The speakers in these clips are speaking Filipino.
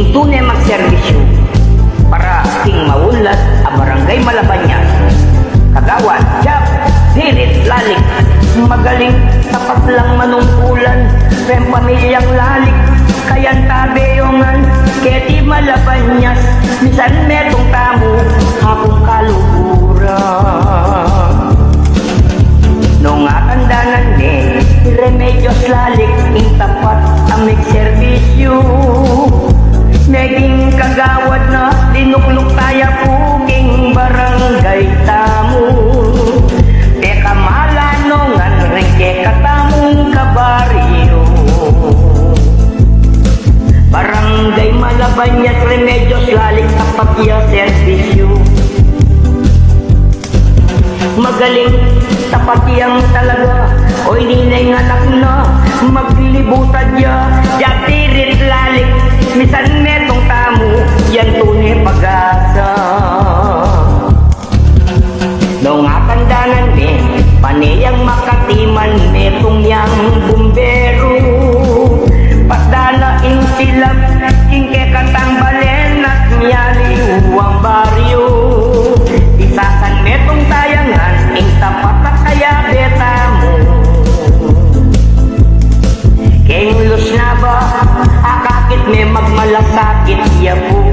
tunay magserbisyo para king maulat a barangay Malabañas, Kagawad, Jap, Dirit, Lalik, magaling, tapat lang manungkulan, pem pamilyang lalik, kayan tabeyongan, keti Malabañas, misan metong tamu, hapong kaluguran. Nung akandanan ni Remedios Lalik, ing tapat amig serbisyo, naging kagawad na dinuklok taya puking barangay tamu. Teka malanongan rin ke katamong kabaryo. Barangay Malabañas, Remedios Lalik, tapat ya serbisyo. Magaling, tapat yang talaga, oy ninay anak na, maglibutan ya, Dirit Lalik, misan metong tamu, yan tunay pag-asa. Nung akandanan paniyang makatiman, metong yang bumbero, patdalaing silap, kingke katambalen at miyaliwang baryo. Isasan metong tayangan, ing tapat at kaya beta mo. Keng lus na ba, akakit may magmalasakit iya po.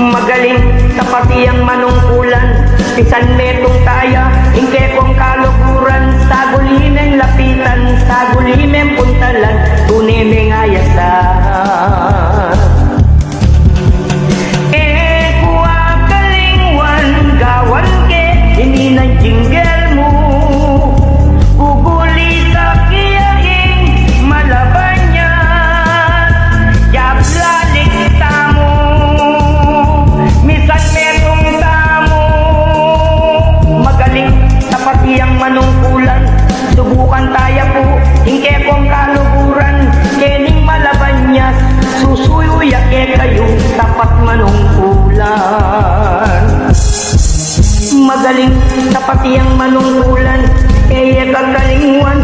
Magaling, tapat iyang manungkulan, pisan metong taya, ing kekong kaluguran, sagulimen lapitan, sagulimen puntalan, tunay may ngayasan. Gawan ke, ini na jingle mo, uguli sa kiyaing Malabañas, Jab Lalik tamo, misan metong tamo. Magaling, tapat iyang manungkulan, subukan tayo po, hingke kong kaluguran, kening Malabañas, susuyuya ke kayo, tapat manungkulan. Magaling, tapat iyang manungkulan, kaya kagalingwan,